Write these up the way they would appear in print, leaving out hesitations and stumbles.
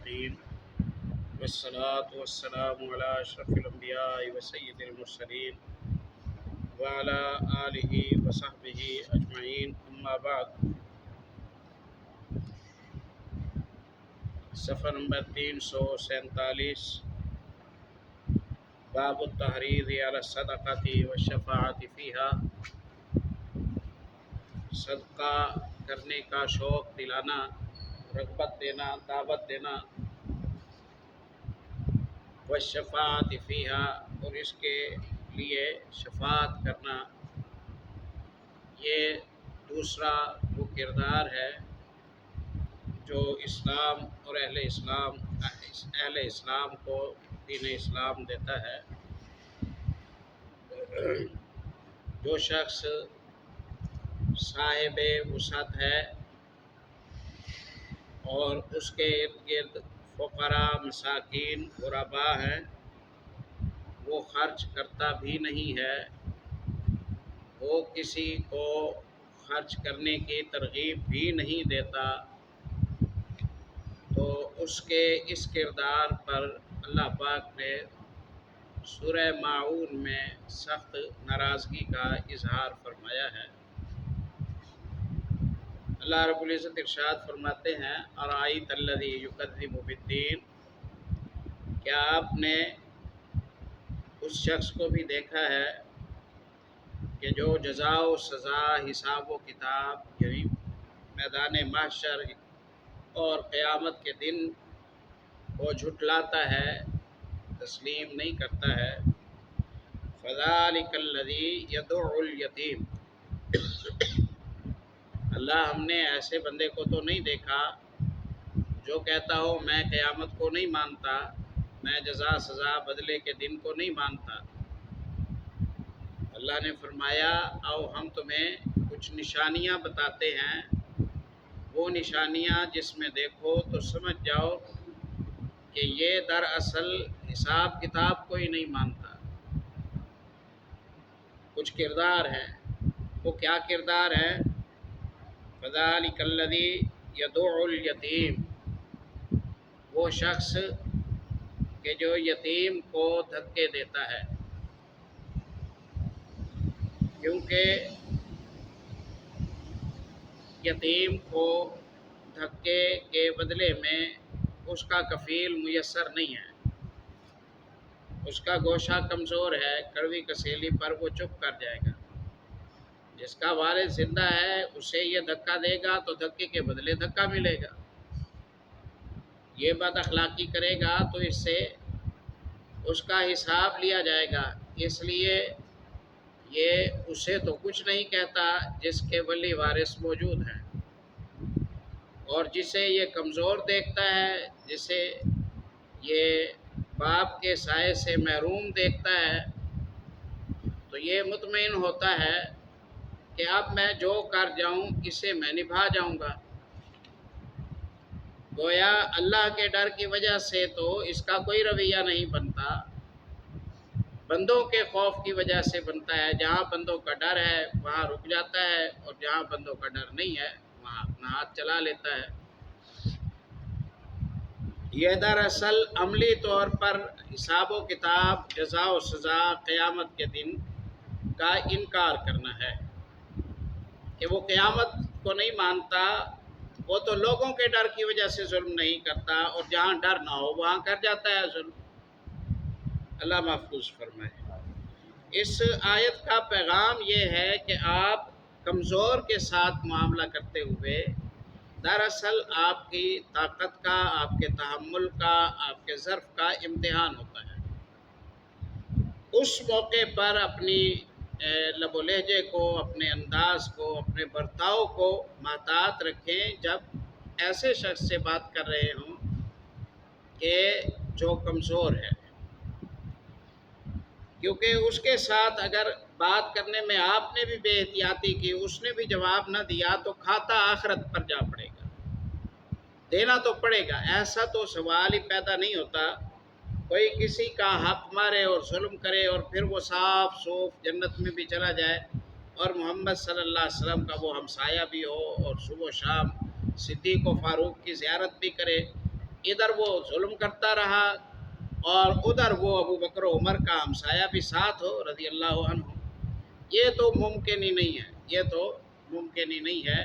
الصالحين والصلاة والسلام على أشرف الأنبياء وسيد المرسلين وعلى آله وصحبه أجمعين أما بعد. صفحہ نمبر 347 باب التحريض على الصدقة والشفاعة فيها. صدقہ کرنے کا شوق دلانا، رغبت دینا، دعوت دینا، والشفاعة فيها اور اس کے لیے شفاعت کرنا، یہ دوسرا وہ کردار ہے جو اسلام اور اہل اسلام کو دین اسلام دیتا ہے. جو شخص صاحب وسعت ہے اور اس کے ارد گرد فقراء، مساکین، غرباء ہیں، وہ خرچ کرتا بھی نہیں ہے، وہ کسی کو خرچ کرنے کی ترغیب بھی نہیں دیتا، تو اس کے اس کردار پر اللہ پاک نے سورہ ماعون میں سخت ناراضگی کا اظہار فرمایا ہے. اللہ رب العزت ارشاد فرماتے ہیں ارائیت الذی یکذب بالدین، کیا آپ نے اس شخص کو بھی دیکھا ہے کہ جو جزا و سزا، حساب و کتاب، یعنی میدان محشر اور قیامت کے دن کو جھٹلاتا ہے، تسلیم نہیں کرتا ہے. فذلک الذی یدع الیتیم، اللہ ہم نے ایسے بندے کو تو نہیں دیکھا جو کہتا ہو میں قیامت کو نہیں مانتا، میں جزا سزا بدلے کے دن کو نہیں مانتا. اللہ نے فرمایا آؤ ہم تمہیں کچھ نشانیاں بتاتے ہیں، وہ نشانیاں جس میں دیکھو تو سمجھ جاؤ کہ یہ دراصل حساب کتاب کو ہی نہیں مانتا. کچھ کردار ہیں، وہ کیا کردار ہے؟ فذلک الذی یدع الیتیم، وہ شخص کہ جو یتیم کو دھکے دیتا ہے، کیونکہ یتیم کو دھکے کے بدلے میں اس کا کفیل میسر نہیں ہے، اس کا گوشہ کمزور ہے، کڑوی کسیلی پر وہ چپ کر جائے گا. جس کا والد زندہ ہے اسے یہ دھکا دے گا تو دھکے کے بدلے دھکا ملے گا. یہ بد اخلاقی کرے گا تو اس سے اس کا حساب لیا جائے گا. اس لیے یہ اسے تو کچھ نہیں کہتا جس کے ولی وارث موجود ہیں، اور جسے یہ کمزور دیکھتا ہے، جسے یہ باپ کے سائے سے محروم دیکھتا ہے، تو یہ مطمئن ہوتا ہے کہ اب میں جو کر جاؤں اسے میں نبھا جاؤں گا. گویا اللہ کے ڈر کی وجہ سے تو اس کا کوئی رویہ نہیں بنتا، بندوں کے خوف کی وجہ سے بنتا ہے. جہاں بندوں کا ڈر ہے وہاں رک جاتا ہے، اور جہاں بندوں کا ڈر نہیں ہے وہاں اپنا ہاتھ چلا لیتا ہے. یہ دراصل عملی طور پر حساب و کتاب، جزا و سزا، قیامت کے دن کا انکار کرنا ہے کہ وہ قیامت کو نہیں مانتا. وہ تو لوگوں کے ڈر کی وجہ سے ظلم نہیں کرتا، اور جہاں ڈر نہ ہو وہاں کر جاتا ہے ظلم. اللہ محفوظ فرمائے. اس آیت کا پیغام یہ ہے کہ آپ کمزور کے ساتھ معاملہ کرتے ہوئے دراصل آپ کی طاقت کا، آپ کے تحمل کا، آپ کے ظرف کا امتحان ہوتا ہے. اس موقع پر اپنی لب و لہجے کو، اپنے انداز کو، اپنے برتاؤ کو محتاط رکھیں جب ایسے شخص سے بات کر رہے ہوں کہ جو کمزور ہے، کیونکہ اس کے ساتھ اگر بات کرنے میں آپ نے بھی بے احتیاطی کی، اس نے بھی جواب نہ دیا تو کھاتا آخرت پر جا پڑے گا، دینا تو پڑے گا. ایسا تو سوال ہی پیدا نہیں ہوتا کوئی کسی کا حق مارے اور ظلم کرے اور پھر وہ صاف صوف جنت میں بھی چلا جائے اور محمد صلی اللہ علیہ وسلم کا وہ ہمسایہ بھی ہو اور صبح و شام صدیق و فاروق کی زیارت بھی کرے. ادھر وہ ظلم کرتا رہا اور ادھر وہ ابو بکر و عمر کا ہمسایہ بھی ساتھ ہو رضی اللہ عنہ، یہ تو ممکن ہی نہیں ہے، یہ تو ممکن ہی نہیں ہے،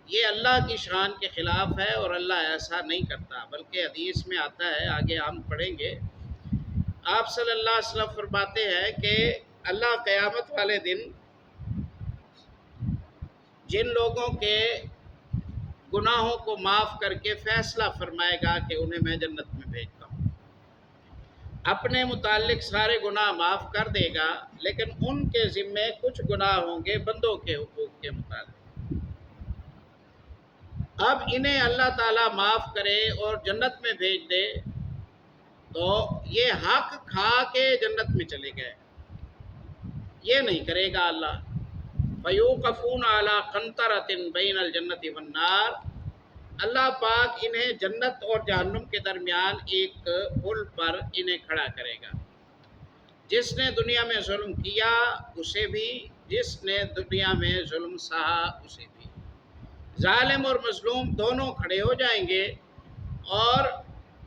یہ اللہ کی شان کے خلاف ہے اور اللہ ایسا نہیں کرتا۔ بلکہ حدیث میں آتا ہے، آگے ہم پڑھیں گے، آپ صلی اللہ علیہ وسلم فرماتے ہیں کہ اللہ قیامت والے دن جن لوگوں کے گناہوں کو معاف کر کے فیصلہ فرمائے گا کہ انہیں میں جنت میں بھیجتا ہوں، اپنے متعلق سارے گناہ معاف کر دے گا، لیکن ان کے ذمے کچھ گناہ ہوں گے بندوں کے حقوق کے متعلق۔ اب انہیں اللہ تعالیٰ معاف کرے اور جنت میں بھیج دے تو یہ حق کھا کے جنت میں چلے گئے، یہ نہیں کرے گا اللہ۔ فَيُوقَفُونَ عَلَىٰ قَنْطَرَةٍ بَيْنَ الْجَنَّةِ وَالنَّارِ، اللہ پاک انہیں جنت اور جہنم کے درمیان ایک پل پر انہیں کھڑا کرے گا۔ جس نے دنیا میں ظلم کیا اسے بھی، جس نے دنیا میں ظلم سہا اسے بھی، ظالم اور مظلوم دونوں کھڑے ہو جائیں گے اور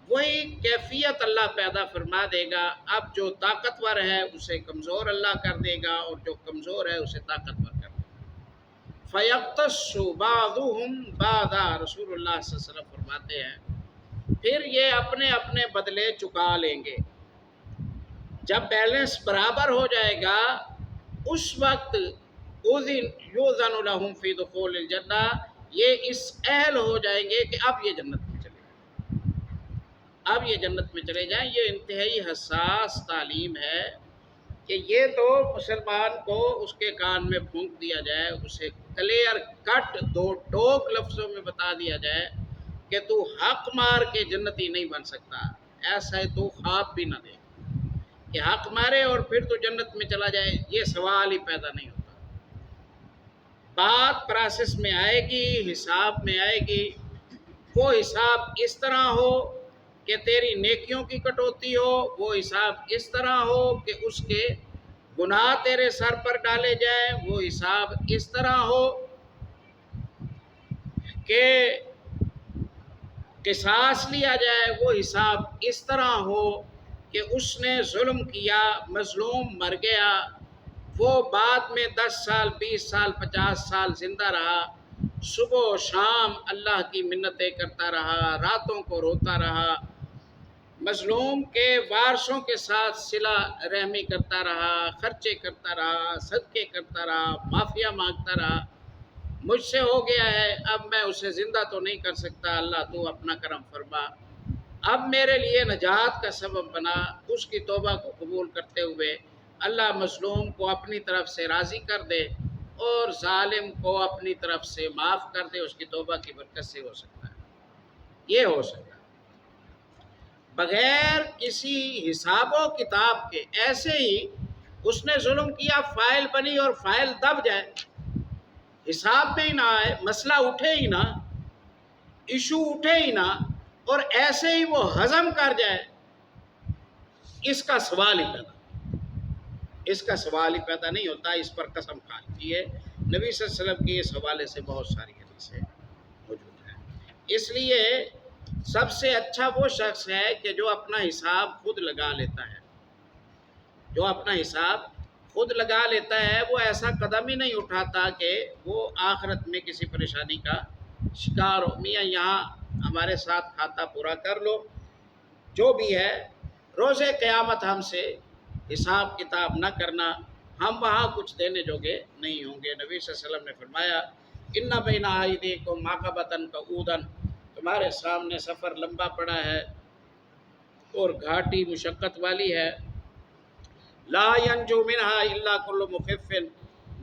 وہی کیفیت اللہ پیدا فرما دے گا۔ اب جو طاقتور ہے اسے کمزور اللہ کر دے گا اور جو کمزور ہے اسے طاقتور کر دے گا۔ فَيَقْتَصُّ بَعْضُهُمْ بَعْضًا، رسول اللہ صلی اللہ علیہ وسلم فرماتے ہیں پھر یہ اپنے اپنے بدلے چکا لیں گے۔ جب بیلنس برابر ہو جائے گا اس وقت یُؤْذَنُ لَهُمْ فِي دُخُولِ الْجَنَّةِ، یہ اس اہل ہو جائیں گے کہ اب یہ جنت میں چلے جائیں، اب یہ جنت میں چلے جائیں۔ یہ انتہائی حساس تعلیم ہے کہ یہ تو مسلمان کو اس کے کان میں پھونک دیا جائے، اسے کلیئر کٹ دو ٹوک لفظوں میں بتا دیا جائے کہ تو حق مار کے جنتی نہیں بن سکتا، ایسا ہے تو خواب بھی نہ دے کہ حق مارے اور پھر تو جنت میں چلا جائے، یہ سوال ہی پیدا نہیں ہوتا۔ بات پروسیس میں آئے گی، حساب میں آئے گی، وہ حساب اس طرح ہو کہ تیری نیکیوں کی کٹوتی ہو، وہ حساب اس طرح ہو کہ اس کے گناہ تیرے سر پر ڈالے جائیں، وہ حساب اس طرح ہو کہ قصاص لیا جائے، وہ حساب اس طرح ہو کہ اس نے ظلم کیا، مظلوم مر گیا، وہ بعد میں 10 سال 20 سال 50 سال زندہ رہا، صبح و شام اللہ کی منتیں کرتا رہا، راتوں کو روتا رہا، مظلوم کے وارثوں کے ساتھ صلہ رحمی کرتا رہا، خرچے کرتا رہا، صدقے کرتا رہا، معافیہ مانگتا رہا، مجھ سے ہو گیا ہے، اب میں اسے زندہ تو نہیں کر سکتا، اللہ تو اپنا کرم فرما، اب میرے لیے نجات کا سبب بنا۔ اس کی توبہ کو قبول کرتے ہوئے اللہ مظلوم کو اپنی طرف سے راضی کر دے اور ظالم کو اپنی طرف سے معاف کر دے، اس کی توبہ کی برکت سے ہو سکتا ہے، یہ ہو سکتا ہے بغیر کسی حساب و کتاب کے۔ ایسے ہی اس نے ظلم کیا، فائل بنی اور فائل دب جائے، حساب میں ہی نہ آئے، مسئلہ اٹھے ہی نہ، ایشو اٹھے ہی نہ، اور ایسے ہی وہ ہضم کر جائے، اس کا سوال ہی پیدا نہیں ہوتا۔ اس پر قسم کھا لیجیے، نبی صلی اللہ علیہ وسلم کی اس حوالے سے بہت ساری حدیثیں موجود ہیں۔ اس لیے سب سے اچھا وہ شخص ہے کہ جو اپنا حساب خود لگا لیتا ہے، جو اپنا حساب خود لگا لیتا ہے، وہ ایسا قدم ہی نہیں اٹھاتا کہ وہ آخرت میں کسی پریشانی کا شکار ہو۔ میاں یہاں ہمارے ساتھ کھاتا پورا کر لو، جو بھی ہے، روز قیامت ہم سے حساب کتاب نہ کرنا، ہم وہاں کچھ دینے جوگے نہیں ہوں گے۔ نبی صلی اللہ علیہ وسلم نے فرمایا ان بین ایدیکم عقبۃ کعودن، تمہارے سامنے سفر لمبا پڑا ہے اور گھاٹی مشقت والی ہے، لا ینجو منہا الا کل مخف،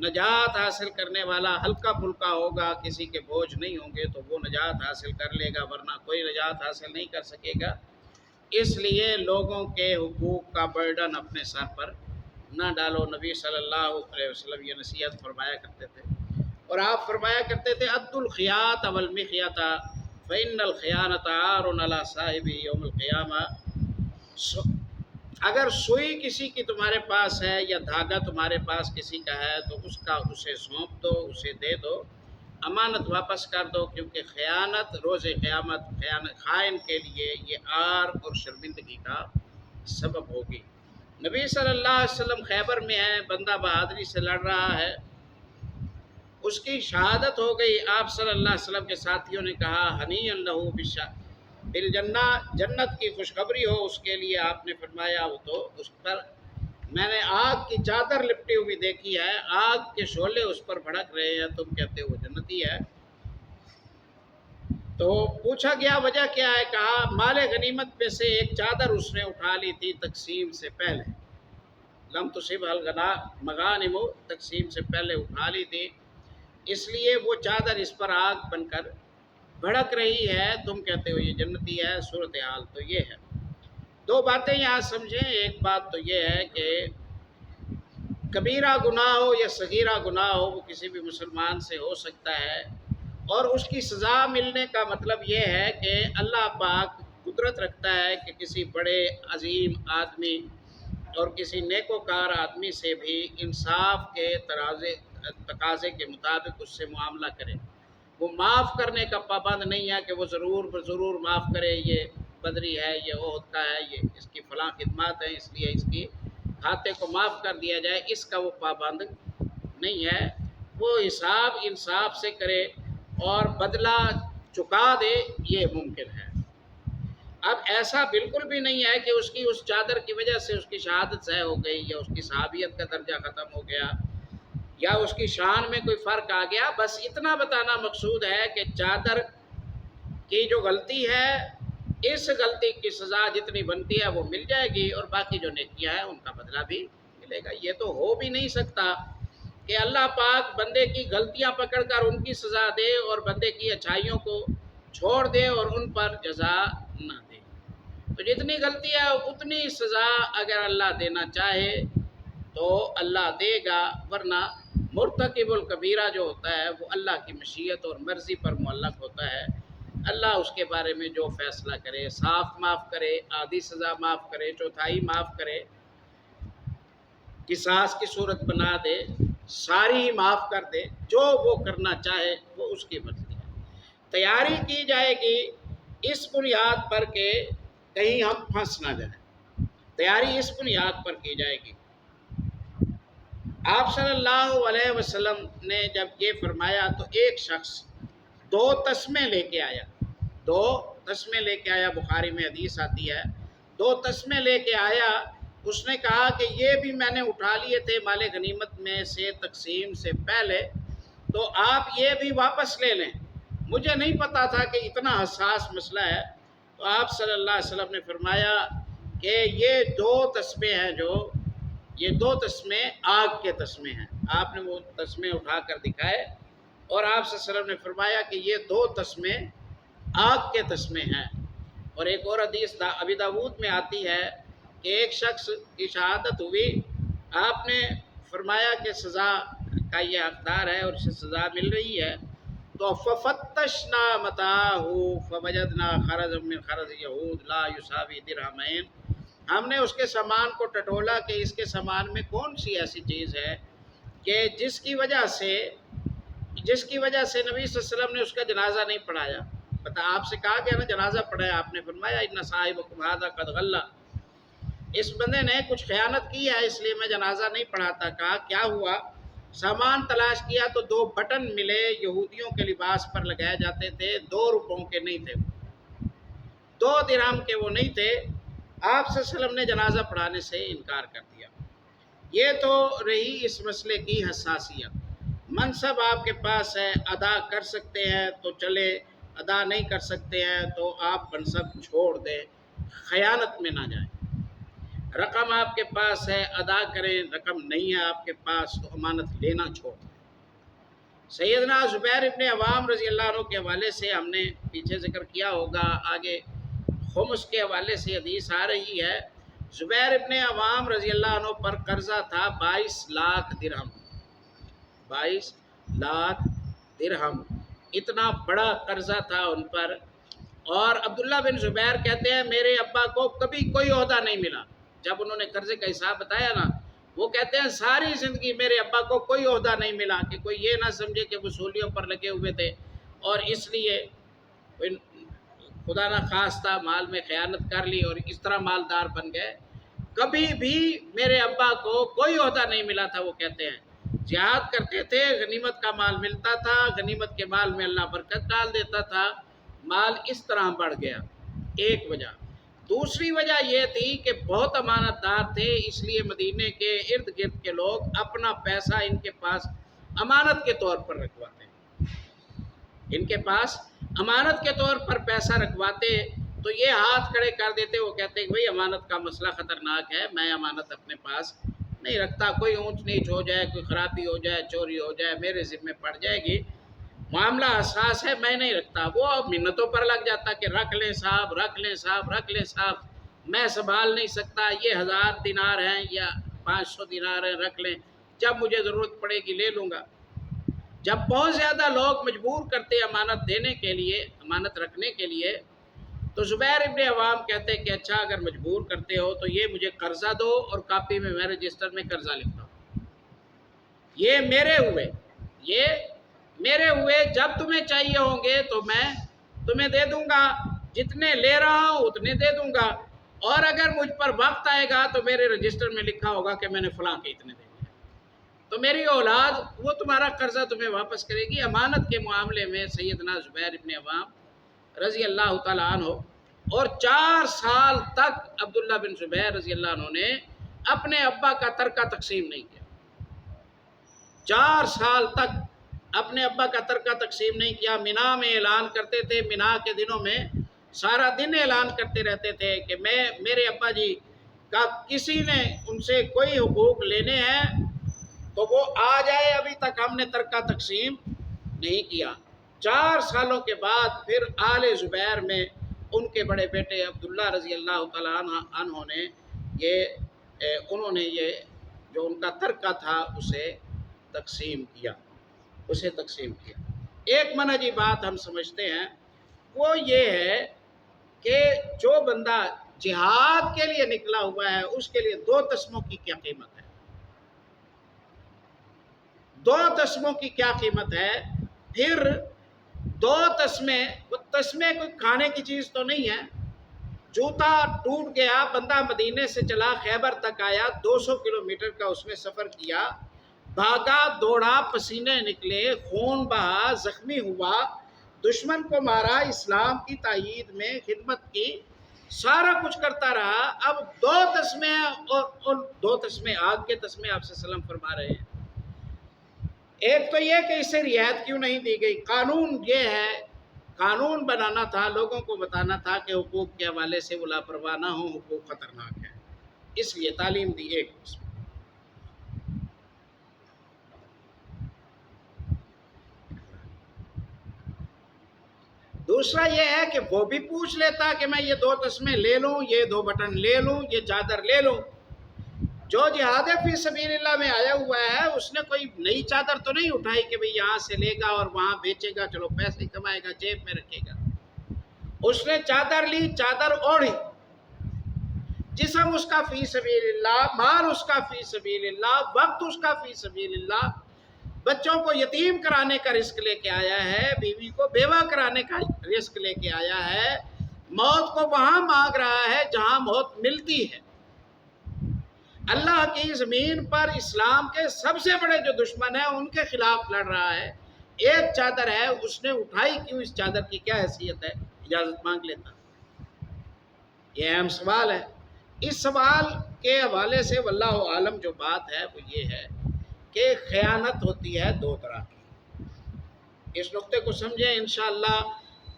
نجات حاصل کرنے والا ہلکا پھلکا ہوگا، کسی کے بوجھ نہیں ہوں گے تو وہ نجات حاصل کر لے گا، ورنہ کوئی نجات حاصل نہیں کر سکے گا۔ اس لیے لوگوں کے حقوق کا برڈن اپنے سر پر نہ ڈالو۔ نبی صلی اللہ علیہ وسلم یہ نصیحت فرمایا کرتے تھے، اور آپ فرمایا کرتے تھے عد الخیاط والمخیط فإن الخیانۃ عار علی صاحب یوم القیامہ، اگر سوئی کسی کی تمہارے پاس ہے یا دھاگا تمہارے پاس کسی کا ہے تو اس کا اسے سونپ دو، اسے دے دو، امانت واپس کر دو، کیونکہ خیانت روز قیامت خائن کے لیے یہ عار اور شرمندگی کا سبب ہوگی۔ نبی صلی اللہ علیہ وسلم خیبر میں ہے، بندہ بہادری سے لڑ رہا ہے، اس کی شہادت ہو گئی۔ آپ صلی اللہ علیہ وسلم کے ساتھیوں نے کہا ہنی اللہ بالجنہ، جنت کی خوشخبری ہو اس کے لیے۔ آپ نے فرمایا وہ تو اس پر میں نے آگ کی چادر لپٹی ہوئی دیکھی ہے، آگ کے شعلے اس پر بھڑک رہے ہیں، تم کہتے ہو جنتی ہے۔ تو پوچھا گیا وجہ کیا ہے؟ کہا مال غنیمت میں سے ایک چادر اس نے اٹھا لی تھی تقسیم سے پہلے، لم تصب المغانم، تقسیم سے پہلے اٹھا لی تھی، اس لیے وہ چادر اس پر آگ بن کر بھڑک رہی ہے، تم کہتے ہو یہ جنتی ہے۔ صورتحال تو یہ ہے۔ دو باتیں یہاں سمجھیں۔ ایک بات تو یہ ہے کہ کبیرہ گناہ ہو یا صغیرہ گناہ ہو، وہ کسی بھی مسلمان سے ہو سکتا ہے، اور اس کی سزا ملنے کا مطلب یہ ہے کہ اللہ پاک قدرت رکھتا ہے کہ کسی بڑے عظیم آدمی اور کسی نیکوکار آدمی سے بھی انصاف کے تقاضے کے مطابق اس سے معاملہ کرے۔ وہ معاف کرنے کا پابند نہیں ہے کہ وہ ضرور معاف کرے، یہ بدری ہے، یہ عہد کا ہے، یہ اس کی فلاں خدمات ہے، اس لیے اس کی کھاتے کو معاف کر دیا جائے، اس کا وہ پابند نہیں ہے۔ وہ حساب انصاف سے کرے اور بدلہ چکا دے، یہ ممکن ہے۔ اب ایسا بالکل بھی نہیں ہے کہ اس کی اس چادر کی وجہ سے اس کی شہادت ضائع ہو گئی، یا اس کی صحابیت کا درجہ ختم ہو گیا، یا اس کی شان میں کوئی فرق آ گیا۔ بس اتنا بتانا مقصود ہے کہ چادر کی جو غلطی ہے، اس غلطی کی سزا جتنی بنتی ہے وہ مل جائے گی، اور باقی جو نیکیاں ہیں ان کا بدلہ بھی ملے گا۔ یہ تو ہو بھی نہیں سکتا کہ اللہ پاک بندے کی غلطیاں پکڑ کر ان کی سزا دے اور بندے کی اچھائیوں کو چھوڑ دے اور ان پر جزا نہ دے۔ تو جتنی غلطی ہے اتنی سزا اگر اللہ دینا چاہے تو اللہ دے گا، ورنہ مرتکب الکبیرہ جو ہوتا ہے وہ اللہ کی مشیت اور مرضی پر معلق ہوتا ہے۔ اللہ اس کے بارے میں جو فیصلہ کرے، صاف معاف کرے، آدھی سزا معاف کرے، چوتھائی معاف کرے، قصاص کی صورت بنا دے، ساری ہی معاف کر دے، جو وہ کرنا چاہے وہ اس کی مرضی ہے۔ تیاری کی جائے گی اس بنیاد پر کہ کہیں ہم پھنس نہ جائیں، تیاری اس بنیاد پر کی جائے گی۔ آپ صلی اللہ علیہ وسلم نے جب یہ فرمایا تو ایک شخص دو تسمے لے کے آیا، بخاری میں حدیث آتی ہے، دو تسمے لے کے آیا۔ اس نے کہا کہ یہ بھی میں نے اٹھا لیے تھے مال غنیمت میں سے تقسیم سے پہلے، تو آپ یہ بھی واپس لے لیں، مجھے نہیں پتا تھا کہ اتنا حساس مسئلہ ہے۔ تو آپ صلی اللہ علیہ وسلم نے فرمایا کہ یہ دو تسمے ہیں، یہ دو تسمے آگ کے تسمے ہیں۔ آپ نے وہ تسمے اٹھا کر دکھائے اور آپ صلی اللہ علیہ وسلم نے فرمایا کہ یہ دو تسمے آگ کے تسمے ہیں۔ اور ایک اور حدیث ابی داؤد میں آتی ہے کہ ایک شخص کی شہادت ہوئی، آپ نے فرمایا کہ سزا کا یہ حقدار ہے اور اسے سزا مل رہی ہے، تو ففتشنا متاعہ فوجدنا خرزا من خرز یہود لا یساوی درہمین، ہم نے اس کے سامان کو ٹٹولا کہ اس کے سامان میں کون سی ایسی چیز ہے کہ جس کی وجہ سے نبی صلی اللہ علیہ وسلم نے اس کا جنازہ نہیں پڑھایا۔ پتہ آپ سے کہا گیا نا جنازہ پڑھایا، آپ نے فرمایا ان صاحبکم ھذا قد غل، اس بندے نے کچھ خیانت کی ہے اس لیے میں جنازہ نہیں پڑھاتا۔ کہا کیا ہوا؟ سامان تلاش کیا تو دو بٹن ملے، یہودیوں کے لباس پر لگائے جاتے تھے، 2 روپوں کے نہیں تھے، 2 درہم کے وہ نہیں تھے۔ آپ صلی اللہ علیہ وسلم نے جنازہ پڑھانے سے انکار کر دیا۔ یہ تو رہی اس مسئلے کی حساسیت۔ منصب آپ کے پاس ہے، ادا کر سکتے ہیں تو چلے، ادا نہیں کر سکتے ہیں تو آپ منصب چھوڑ دیں، خیانت میں نہ جائیں۔ رقم آپ کے پاس ہے، ادا کریں، رقم نہیں ہے آپ کے پاس تو امانت لینا چھوڑ دیں۔ سیدنا زبیر ابن عوام رضی اللہ عنہ کے حوالے سے ہم نے پیچھے ذکر کیا ہوگا، آگے خمس کے حوالے سے حدیث آ رہی ہے۔ زبیر ابن عوام رضی اللہ عنہ پر قرضہ تھا 22 لاکھ درہم، 22 لاکھ درہم، اتنا بڑا قرضہ تھا ان پر۔ اور عبداللہ بن زبیر کہتے ہیں میرے ابا کو کبھی کوئی عہدہ نہیں ملا، جب انہوں نے قرضے کا حساب بتایا نا وہ کہتے ہیں ساری زندگی میرے ابا کو کوئی عہدہ نہیں ملا کہ کوئی یہ نہ سمجھے کہ وصولیوں پر لگے ہوئے تھے اور اس لیے خدا نہ خواستہ مال میں خیانت کر لی اور اس طرح مالدار بن گئے۔ کبھی بھی میرے ابا کو کوئی عہدہ نہیں ملا تھا۔ وہ کہتے ہیں جہاد کرتے تھے، غنیمت کا مال ملتا تھا، غنیمت کے مال میں اللہ برکت ڈال دیتا تھا، مال اس طرح بڑھ گیا۔ ایک وجہ۔ دوسری وجہ یہ تھی کہ بہت امانت دار تھے، اس لیے مدینے کے ارد گرد کے لوگ اپنا پیسہ ان کے پاس امانت کے طور پر رکھواتے ہیں۔ ان کے پاس امانت کے طور پر پیسہ رکھواتے تو یہ ہاتھ کھڑے کر دیتے، وہ کہتے ہیں بھائی امانت کا مسئلہ خطرناک ہے، میں امانت اپنے پاس نہیں رکھتا، کوئی اونچ نیچ ہو جائے، کوئی خرابی ہو جائے، چوری ہو جائے، میرے ذمہ پڑ جائے گی، معاملہ حساس ہے، میں نہیں رکھتا۔ وہ اب منتوں پر لگ جاتا کہ رکھ لیں صاحب، رکھ لیں صاحب، رکھ لیں صاحب، میں سنبھال نہیں سکتا، یہ 1000 دینار ہیں یا 500 دینار ہیں، رکھ لیں، جب مجھے ضرورت پڑے گی لے لوں گا۔ جب بہت زیادہ لوگ مجبور کرتے امانت دینے کے لیے، امانت رکھنے کے لیے، تو زبیر ابن عوام کہتے کہ اچھا اگر مجبور کرتے ہو تو یہ مجھے قرضہ دو اور کاپی میں میں رجسٹر میں قرضہ لکھتا ہوں، یہ میرے ہوئے، جب تمہیں چاہیے ہوں گے تو میں تمہیں دے دوں گا، جتنے لے رہا ہوں اتنے دے دوں گا، اور اگر مجھ پر وقت آئے گا تو میرے رجسٹر میں لکھا ہوگا کہ میں نے فلاں کے اتنے دے دیا، تو میری اولاد وہ تمہارا قرضہ تمہیں واپس کرے گی۔ امانت کے معاملے میں سیدنا زبیر ابن عوام رضی اللہ تعالیٰ عنہ اور 4 سال تک عبداللہ بن زبیر رضی اللہ عنہ نے اپنے ابا کا ترکہ تقسیم نہیں کیا، 4 سال تک اپنے ابا کا ترکہ تقسیم نہیں کیا۔ مینا میں اعلان کرتے تھے، مینا کے دنوں میں سارا دن اعلان کرتے رہتے تھے کہ میرے ابا جی کا کسی نے ان سے کوئی حقوق لینے ہیں تو وہ آ جائے، ابھی تک ہم نے ترکہ تقسیم نہیں کیا۔ 4 سالوں کے بعد پھر آل زبیر میں ان کے بڑے بیٹے عبداللہ رضی اللہ تعالیٰ عنہ نے انہوں نے یہ جو ان کا ترکہ تھا اسے تقسیم کیا۔ ایک منہجی بات ہم سمجھتے ہیں، وہ یہ ہے کہ جو بندہ جہاد کے لیے نکلا ہوا ہے اس کے لیے 2 تسموں کی کیا قیمت ہے؟ 2 تسموں کی کیا قیمت ہے؟ پھر 2 تسمے، وہ تسمے کوئی کھانے کی چیز تو نہیں ہے۔ جوتا ٹوٹ گیا، بندہ مدینے سے چلا خیبر تک آیا، 200 کلومیٹر کا اس نے سفر کیا، بھاگا دوڑا، پسینے نکلے، خون بہا، زخمی ہوا، دشمن کو مارا، اسلام کی تائید میں خدمت کی، سارا کچھ کرتا رہا۔ اب 2 تسمے اور ان 2 تسمے آگ کے تسمے آپ سے سلام فرما رہے ہیں۔ ایک تو یہ کہ اسے رعایت کیوں نہیں دی گئی؟ قانون یہ ہے، قانون بنانا تھا، لوگوں کو بتانا تھا کہ حقوق کے حوالے سے وہ لاپرواہ نہ ہوں، حقوق خطرناک ہے، اس لیے تعلیم دی ایک قسم۔ دوسرا یہ ہے کہ وہ بھی پوچھ لیتا کہ میں یہ 2 تسمے لے لوں، یہ 2 بٹن لے لوں، یہ چادر لے لوں۔ جو جہاد فی سبیل اللہ میں آیا ہوا ہے اس نے کوئی نئی چادر تو نہیں اٹھائی کہ بھئی یہاں سے لے گا اور وہاں بیچے گا، چلو پیسے کمائے گا، جیب میں رکھے گا۔ اس نے چادر لی، چادر اوڑھی، جسم اس کا فی سبیل اللہ، مال اس کا فی سبیل اللہ، وقت اس کا فی سبیل اللہ، بچوں کو یتیم کرانے کا رزق لے کے آیا ہے، بیوی کو بیوہ کرانے کا رزق لے کے آیا ہے، موت کو وہاں مانگ رہا ہے جہاں موت ملتی ہے۔ اللہ کی زمین پر اسلام کے سب سے بڑے جو دشمن ہیں ان کے خلاف لڑ رہا ہے۔ ایک چادر ہے، اس نے اٹھائی کیوں؟ اس چادر کی کیا حیثیت ہے؟ اجازت مانگ لیتا۔ یہ اہم سوال ہے۔ اس سوال کے حوالے سے واللہ عالم جو بات ہے وہ یہ ہے کہ خیانت ہوتی ہے 2 طرح کی۔ اس نقطے کو سمجھیں انشاءاللہ۔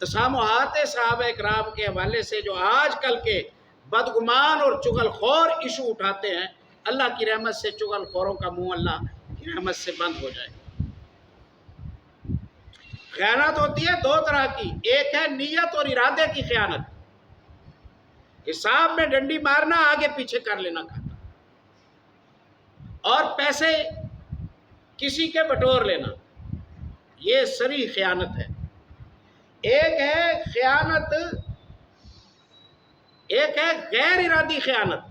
تسامحات صحابہ اکرام کے حوالے سے جو آج کل کے بدگمان اور چغل خور ایشو اٹھاتے ہیں، اللہ کی رحمت سے چغل خوروں کا منہ اللہ کی رحمت سے بند ہو جائے۔ خیانت ہوتی ہے 2 طرح کی، ایک ہے نیت اور ارادے کی خیانت، حساب میں ڈنڈی مارنا، آگے پیچھے کر لینا کھاتا، اور پیسے کسی کے بٹور لینا، یہ سری خیانت ہے۔ ایک ہے خیانت، ایک ہے غیر ارادی خیانت۔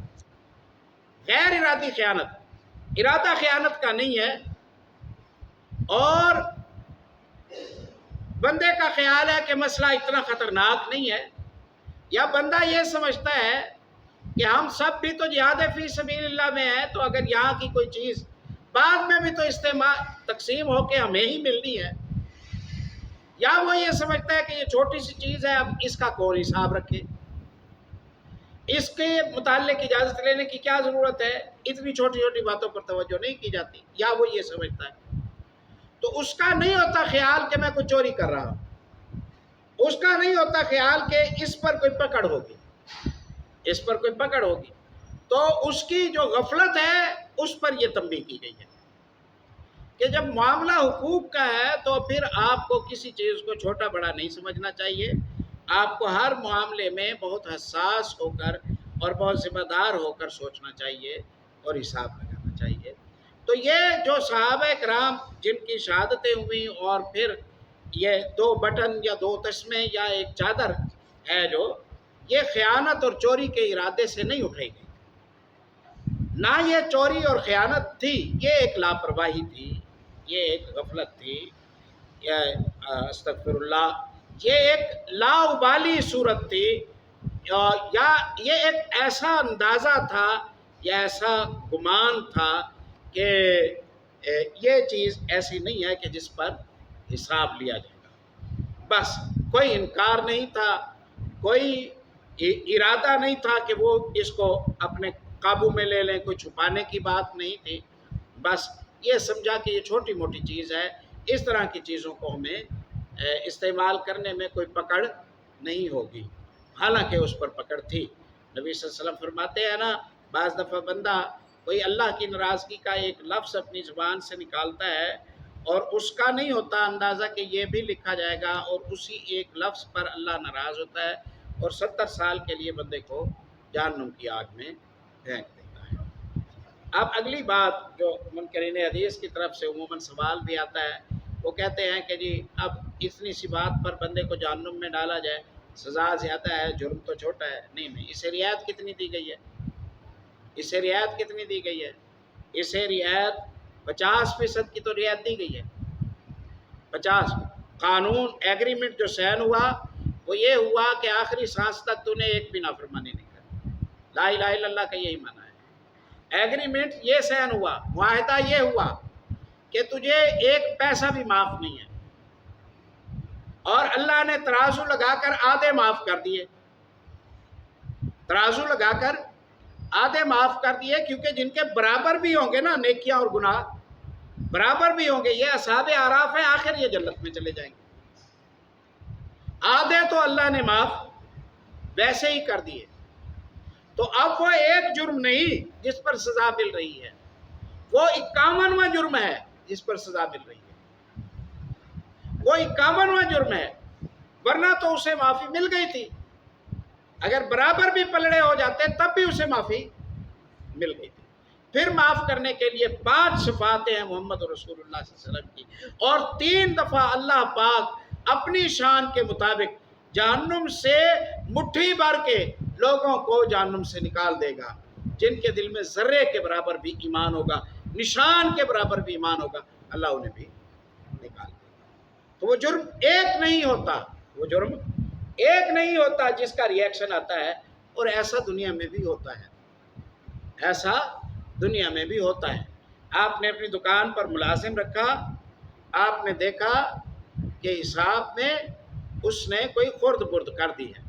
غیر ارادی خیانت ارادہ خیانت کا نہیں ہے، اور بندے کا خیال ہے کہ مسئلہ اتنا خطرناک نہیں ہے، یا بندہ یہ سمجھتا ہے کہ ہم سب بھی تو جہاد فی سبیل اللہ میں ہیں، تو اگر یہاں کی کوئی چیز بعد میں بھی تو استعمال تقسیم ہو کے ہمیں ہی ملنی ہے، یا وہ یہ سمجھتا ہے کہ یہ چھوٹی سی چیز ہے، اب اس کا کون حساب رکھے، اس کے متعلق اجازت لینے کی کیا ضرورت ہے، اتنی چھوٹی چھوٹی باتوں پر توجہ نہیں کی جاتی، یا وہ یہ سمجھتا ہے، تو اس کا نہیں ہوتا خیال کہ میں کچھ چوری کر رہا ہوں، اس کا نہیں ہوتا خیال کہ اس پر کوئی پکڑ ہوگی، اس پر کوئی پکڑ ہوگی، تو اس کی جو غفلت ہے اس پر یہ تنبیہ کی گئی ہے کہ جب معاملہ حقوق کا ہے تو پھر آپ کو کسی چیز کو چھوٹا بڑا نہیں سمجھنا چاہیے، آپ کو ہر معاملے میں بہت حساس ہو کر اور بہت ذمہ دار ہو کر سوچنا چاہیے اور حساب لگانا چاہیے۔ تو یہ جو صحابہ کرام جن کی شہادتیں ہوئیں اور پھر یہ 2 بٹن یا 2 تسمے یا ایک چادر ہے، جو یہ خیانت اور چوری کے ارادے سے نہیں اٹھائی گئی، نہ یہ چوری اور خیانت تھی، یہ ایک لاپرواہی تھی، یہ ایک غفلت تھی، یا استغفر اللہ، یہ ایک لاابالی صورت تھی، یا یہ ایک ایسا اندازہ تھا یا ایسا گمان تھا کہ یہ چیز ایسی نہیں ہے کہ جس پر حساب لیا جائے گا، بس کوئی انکار نہیں تھا، کوئی ارادہ نہیں تھا کہ وہ اس کو اپنے قابو میں لے لیں، کوئی چھپانے کی بات نہیں تھی، بس یہ سمجھا کہ یہ چھوٹی موٹی چیز ہے، اس طرح کی چیزوں کو ہمیں استعمال کرنے میں کوئی پکڑ نہیں ہوگی، حالانکہ اس پر پکڑ تھی۔ نبی صلی اللہ علیہ وسلم فرماتے ہیں نا، بعض دفعہ بندہ کوئی اللہ کی ناراضگی کا ایک لفظ اپنی زبان سے نکالتا ہے اور اس کا نہیں ہوتا اندازہ کہ یہ بھی لکھا جائے گا، اور اسی ایک لفظ پر اللہ ناراض ہوتا ہے اور 70 سال کے لیے بندے کو جہنم کی آگ میں پھینک دیتا ہے۔ اب اگلی بات جو منکرین حدیث کی طرف سے عموماً سوال بھی آتا ہے، وہ کہتے ہیں کہ جی اب اتنی سی بات پر بندے کو جہنم میں ڈالا جائے، سزا زیادہ ہے، جرم تو چھوٹا ہے، نہیں، اسے رعایت کتنی دی گئی ہے، اسے رعایت کتنی دی گئی ہے، اسے رعایت 50% کی تو رعایت دی گئی ہے، 50۔ قانون ایگریمنٹ جو سائن ہوا وہ یہ ہوا کہ آخری سانس تک تو نے ایک بھی نافرمانی نہیں کری، لا الہ الا اللہ کا یہی معنی ہے۔ ایگریمنٹ یہ سائن ہوا، معاہدہ یہ ہوا کہ تجھے ایک پیسہ بھی معاف نہیں ہے، اور اللہ نے ترازو لگا کر آدھے معاف کر دیے، ترازو لگا کر آدھے معاف کر دیے، کیونکہ جن کے برابر بھی ہوں گے نا نیکیاں اور گناہ، برابر بھی ہوں گے، یہ اصحاب اعراف ہیں، آخر یہ جنت میں چلے جائیں گے، آدھے تو اللہ نے معاف ویسے ہی کر دیے، تو اب وہ ایک جرم نہیں جس پر سزا مل رہی ہے، وہ 51واں جرم ہے جس پر سزا مل رہی ہے، وہ 51واں جرم ہے، ورنہ تو اسے معافی مل گئی تھی، اگر برابر بھی پلڑے ہو جاتے تب بھی اسے معافی مل گئی تھی۔ پھر معاف کرنے کے لیے 5 شفاعتیں ہیں محمد رسول اللہ صلی اللہ علیہ وسلم کی، اور 3 دفعہ اللہ پاک اپنی شان کے مطابق جہنم سے مٹھی بھر کے لوگوں کو جہنم سے نکال دے گا، جن کے دل میں ذرے کے برابر بھی ایمان ہوگا، نشان کے برابر بھی ایمان ہوگا، اللہ انہیں بھی نکال دے گا۔ تو وہ جرم ایک نہیں ہوتا، وہ جرم ایک نہیں ہوتا جس کا ریئیکشن آتا ہے، اور ایسا دنیا میں بھی ہوتا ہے، ایسا دنیا میں بھی ہوتا ہے۔ آپ نے اپنی دکان پر ملازم رکھا، آپ نے دیکھا کہ حساب میں اس نے کوئی خرد برد کر دی ہے،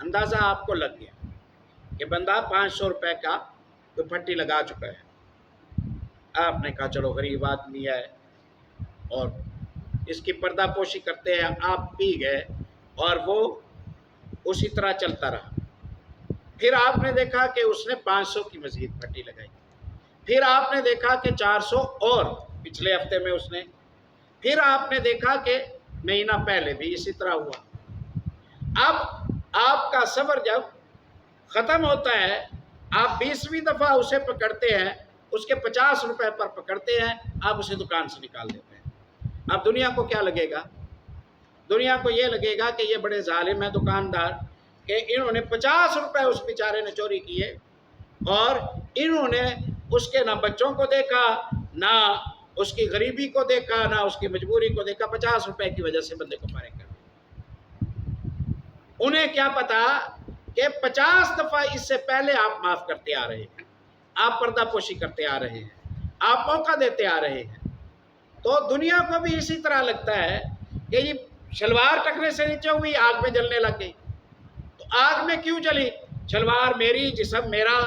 اندازہ آپ کو لگ گیا کہ بندہ 500 روپے کا کوئی پھٹی لگا چکا ہے، آپ نے کہا چلو غریب آدمی ہے اور اس کی پردہ پوشی کرتے ہیں، آپ پی گئے اور وہ اسی طرح چلتا رہا۔ پھر آپ نے دیکھا کہ اس نے 500 کی مزید پھٹی لگائی، پھر آپ نے دیکھا کہ 400 اور پچھلے ہفتے میں اس نے، پھر آپ نے دیکھا کہ مہینہ پہلے بھی اسی طرح ہوا۔ اب آپ کا صبر جب ختم ہوتا ہے، آپ 20ویں دفعہ اسے پکڑتے ہیں، اس کے 50 روپے پر پکڑتے ہیں، آپ اسے دکان سے نکال دیتے ہیں۔ اب دنیا کو کیا لگے گا؟ دنیا کو یہ لگے گا کہ یہ بڑے ظالم ہیں دکاندار، کہ انہوں نے 50 روپے اس بیچارے نے چوری کیے، اور انہوں نے اس کے نہ بچوں کو دیکھا، نہ اس کی غریبی کو دیکھا، نہ اس کی مجبوری کو دیکھا، 50 روپے کی وجہ سے بندے کو فارغ کر دیا۔ انہیں کیا پتا کہ 50 دفعہ اس سے پہلے آپ معاف کرتے آ رہے ہیں، آپ پردہ پوشی کرتے آ رہے ہیں، آپ موقع دیتے آ رہے ہیں۔ تو دنیا کو بھی اسی طرح لگتا ہے کہ یہ شلوار ٹکنے سے نیچے ہوئی، آگ میں جلنے لگ گئی۔ تو آگ میں کیوں جلی؟ شلوار میری، جسم میرا،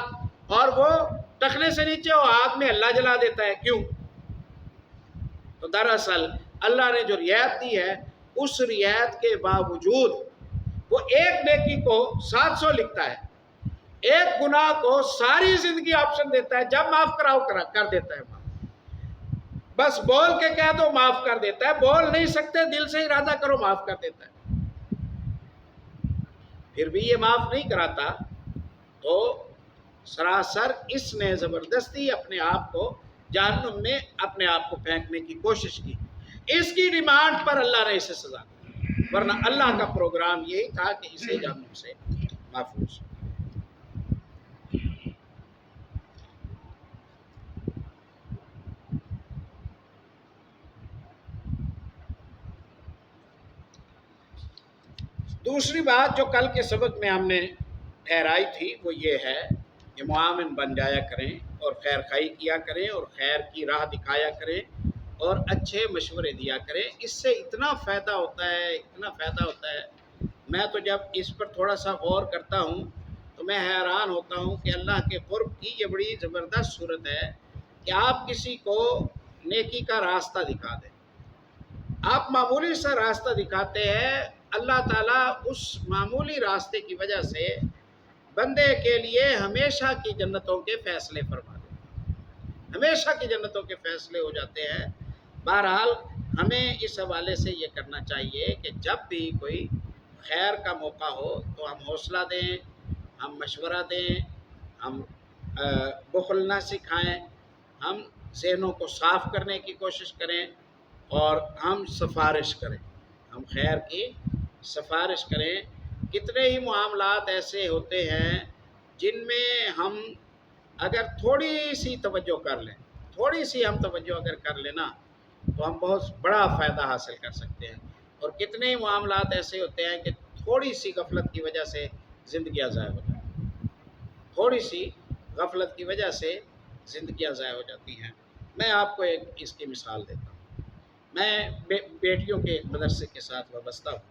اور وہ ٹکنے سے نیچے ہو، آگ میں اللہ جلا دیتا ہے، کیوں؟ تو دراصل اللہ نے جو رعایت دی ہے، اس رعایت کے باوجود وہ ایک نیکی کو 700 لکھتا ہے، ایک گناہ کو ساری زندگی آپشن دیتا ہے، جب معاف کراؤ کر دیتا ہے معاف۔ بس بول کے کہہ دو معاف کر دیتا ہے، بول نہیں سکتے دل سے ارادہ کرو معاف کر دیتا ہے۔ پھر بھی یہ معاف نہیں کراتا تو سراسر اس نے زبردستی اپنے آپ کو جہنم میں اپنے آپ کو پھینکنے کی کوشش کی۔ اس کی ڈیمانڈ پر اللہ نے اسے سزا دی، ورنہ اللہ کا پروگرام یہی تھا کہ اسے جہنم سے محفوظ۔ دوسری بات جو کل کے سبق میں ہم نے ٹھہرائی تھی وہ یہ ہے کہ معاون بن جایا کریں اور خیر خواہی کیا کریں اور خیر کی راہ دکھایا کریں اور اچھے مشورے دیا کریں۔ اس سے اتنا فائدہ ہوتا ہے، اتنا فائدہ ہوتا ہے۔ میں تو جب اس پر تھوڑا سا غور کرتا ہوں تو میں حیران ہوتا ہوں کہ اللہ کے قرب کی یہ بڑی زبردست صورت ہے کہ آپ کسی کو نیکی کا راستہ دکھا دیں۔ آپ معمولی سا راستہ دکھاتے ہیں، اللہ تعالیٰ اس معمولی راستے کی وجہ سے بندے کے لیے ہمیشہ کی جنتوں کے فیصلے فرما دیتے ہیں، ہمیشہ کی جنتوں کے فیصلے ہو جاتے ہیں۔ بہرحال ہمیں اس حوالے سے یہ کرنا چاہیے کہ جب بھی کوئی خیر کا موقع ہو تو ہم حوصلہ دیں، ہم مشورہ دیں، ہم بخل نہ سکھائیں، ہم ذہنوں کو صاف کرنے کی کوشش کریں اور ہم سفارش کریں، ہم خیر کی سفارش کریں۔ کتنے ہی معاملات ایسے ہوتے ہیں جن میں ہم اگر تھوڑی سی توجہ کر لیں، تھوڑی سی ہم توجہ اگر کر لیں نا تو ہم بہت بڑا فائدہ حاصل کر سکتے ہیں۔ اور کتنے ہی معاملات ایسے ہوتے ہیں کہ تھوڑی سی غفلت کی وجہ سے زندگیاں ضائع ہو جاتی ہیں، تھوڑی سی غفلت کی وجہ سے زندگیاں ضائع ہو جاتی ہیں۔ میں آپ کو ایک اس کی مثال دیتا ہوں۔ میں بیٹیوں کے مدرسے کے ساتھ وابستہ ہوں۔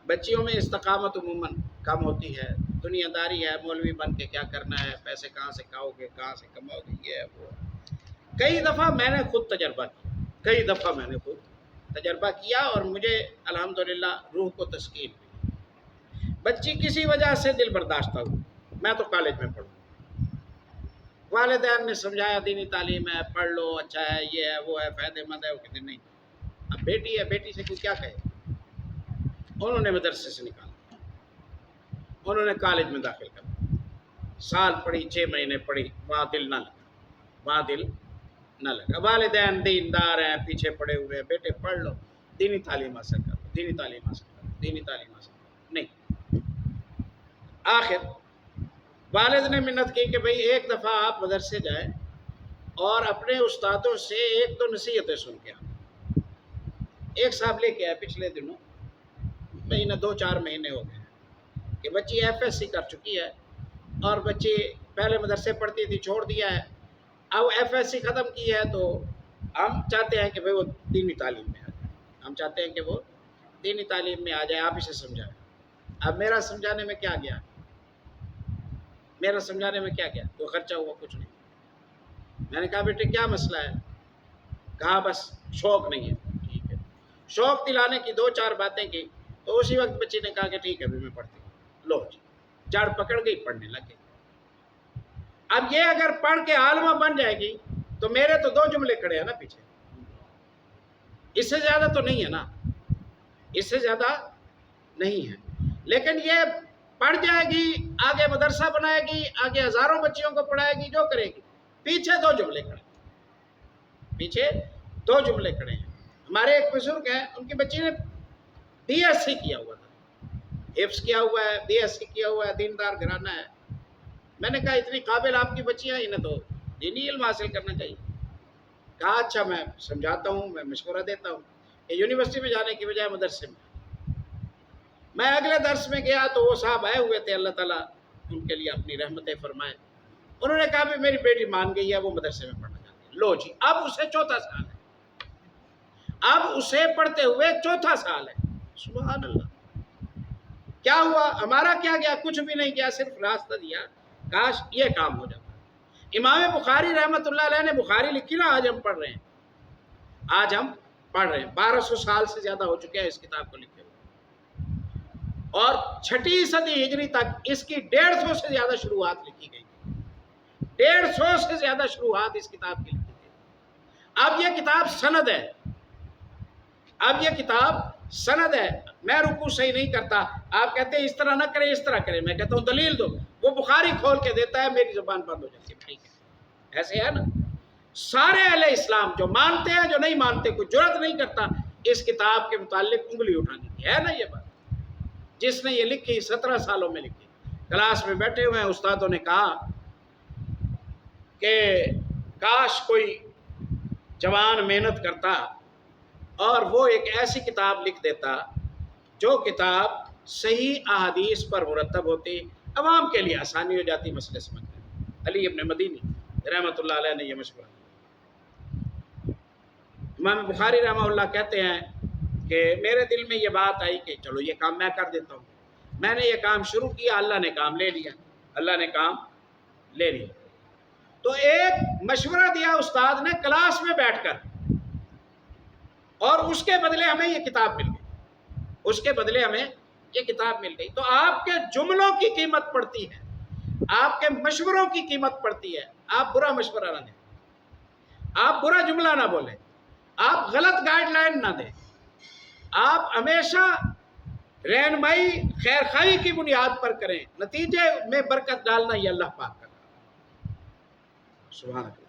بچیوں میں استقامت عموماً کم ہوتی ہے، دنیا داری ہے، مولوی بن کے کیا کرنا ہے، پیسے کہاں سے کھاؤ گے، کہاں سے کماؤ گے، یہ ہے وہ ہے۔ کئی دفعہ میں نے خود تجربہ کیا، کئی دفعہ میں نے خود تجربہ کیا اور مجھے الحمدللہ روح کو تسکین ہوئی۔ بچی کسی وجہ سے دل برداشتہ ہوئی، میں تو کالج میں پڑھوں، والدین نے سمجھایا دینی تعلیم ہے، پڑھ لو، اچھا ہے، یہ ہے وہ ہے، فائدہ مند ہے، وہ کہتے نہیں۔ اب بیٹی ہے، بیٹی سے کوئی کیا کہے۔ انہوں نے مدرسے سے نکالا، انہوں نے کالج میں داخل کر دیا، سال پڑھی، 6 مہینے پڑھی، وہاں دل نہ لگا، وہاں دل نہ لگا۔ والدین دیندار ہیں، پیچھے پڑے ہوئے ہیں، بیٹے پڑھ لو، دینی تعلیم حاصل کرو، دینی تعلیم حاصل کرو، دینی تعلیم حاصل کرو، نہیں۔ آخر والد نے منت کی کہ بھئی ایک دفعہ آپ مدرسے جائیں اور اپنے استادوں سے ایک تو نصیحتیں سن کے آئیں۔ ایک صاحب لے کے آئے پچھلے دنوں، مہینہ 2-4 مہینے ہو گئے کہ بچی FSC کر چکی ہے اور بچی پہلے مدرسے پڑھتی تھی، چھوڑ دیا ہے، اب FSC ختم کی ہے تو ہم چاہتے ہیں کہ بھئی وہ دینی تعلیم میں آ جائے، ہم چاہتے ہیں کہ وہ دینی تعلیم میں آ جائے، آپ اسے سمجھائیں۔ اب میرا سمجھانے میں کیا گیا، میرا سمجھانے میں کیا گیا، کوئی خرچہ ہوا کچھ نہیں۔ میں نے کہا بیٹے کیا مسئلہ ہے، کہا بس شوق نہیں ہے۔ ٹھیک ہے، شوق دلانے کی 2-4 باتیں کی تو اسی وقت بچی نے کہا کہ ٹھیک ہے بھی میں پڑھتی ہوں۔ لو جی، جڑ پکڑ گئی، پڑھنے لگ گئی۔ اب یہ اگر پڑھ کے عالمہ بن جائے گی تو میرے تو 2 جملے کھڑے ہیں نا پیچھے، اس سے زیادہ تو نہیں ہے نا، اس سے زیادہ نہیں ہے۔ لیکن یہ پڑھ جائے گی، آگے مدرسہ بنائے گی، آگے ہزاروں بچیوں کو پڑھائے گی، جو کرے گی، پیچھے 2 جملے کھڑے ہیں، پیچھے 2 جملے کھڑے ہیں۔ ہمارے ایک بزرگ ہیں، ان کی بچی نے BSc کیا ہوا تھا، حفظ کیا ہوا ہے، BSc کیا ہوا ہے، دیندار گھرانہ ہے۔ میں نے کہا اتنی قابل آپ کی بچیاں، انہیں تو دینی علم حاصل کرنا چاہیے. کہا اچھا میں سمجھاتا ہوں، میں مشورہ دیتا ہوں کہ یونیورسٹی میں جانے کی بجائے مدرسے میں اگلے درس میں گیا تو وہ صاحب آئے ہوئے تھے، اللہ تعالیٰ ان کے لیے اپنی رحمتیں فرمائے. انہوں نے کہا کہ میری بیٹی مان گئی ہے، وہ مدرسے میں پڑھنا چاہتی ہے. لو جی، اب اسے 4تھا سال ہے، اب اسے پڑھتے ہوئے 4تھا سال ہے. سبحان اللہ. کیا ہوا؟ ہمارا کیا گیا؟ کچھ بھی نہیں کیا، صرف راستہ دیا. کاش یہ کام ہو جاتا. امام بخاری رحمۃ اللہ علیہ نے بخاری لکھی نا، آج ہم پڑھ رہے ہیں، آج ہم پڑھ رہے ہیں. 1200 سال سے زیادہ ہو چکے ہیں اس کتاب کو لکھے ہوئے، اور 6ٹھی صدی ہجری تک اس کی 150 سے زیادہ شروحات لکھی گئی. 150 سے زیادہ شروحات اس کتاب کی لکھی گئی. اب یہ کتاب سند ہے، اب یہ کتاب سند ہے. میں رکوع صحیح نہیں کرتا، آپ کہتے ہیں اس طرح نہ کرے اس طرح کرے، میں کہتا ہوں دلیل دو. وہ بخاری کھول کے دیتا ہے، میری زبان بند ہو جاتی ہے. ٹھیک ہے، ایسے ہے نا. سارے اہل اسلام جو مانتے ہیں، جو نہیں مانتے، کوئی جرأت نہیں کرتا اس کتاب کے متعلق انگلی اٹھانے کی. ہے نا یہ بات؟ جس نے یہ لکھی 17 سالوں میں لکھی. کلاس میں بیٹھے ہوئے ہیں، استادوں نے کہا کہ کاش کوئی جوان محنت کرتا اور وہ ایک ایسی کتاب لکھ دیتا جو کتاب صحیح احادیث پر مرتب ہوتی، عوام کے لیے آسانی ہو جاتی مسئلے سمجھنے. علی ابن مدینی رحمۃ اللہ علیہ نے یہ مشورہ. امام بخاری رحمہ اللہ کہتے ہیں کہ میرے دل میں یہ بات آئی کہ چلو یہ کام میں کر دیتا ہوں. میں نے یہ کام شروع کیا، اللہ نے کام لے لیا، اللہ نے کام لے لیا. تو ایک مشورہ دیا استاد نے کلاس میں بیٹھ کر، اور اس کے بدلے ہمیں یہ کتاب مل گئی، اس کے بدلے ہمیں یہ کتاب مل گئی. تو آپ کے جملوں کی قیمت پڑتی ہے، آپ کے مشوروں کی قیمت پڑتی ہے. آپ برا مشورہ نہ دیں، آپ برا جملہ نہ بولیں، آپ غلط گائیڈ لائن نہ دیں. آپ ہمیشہ رہنمائی خیر خواہی کی بنیاد پر کریں، نتیجے میں برکت ڈالنا یہ اللہ پاک کا کام. سبحان اللہ.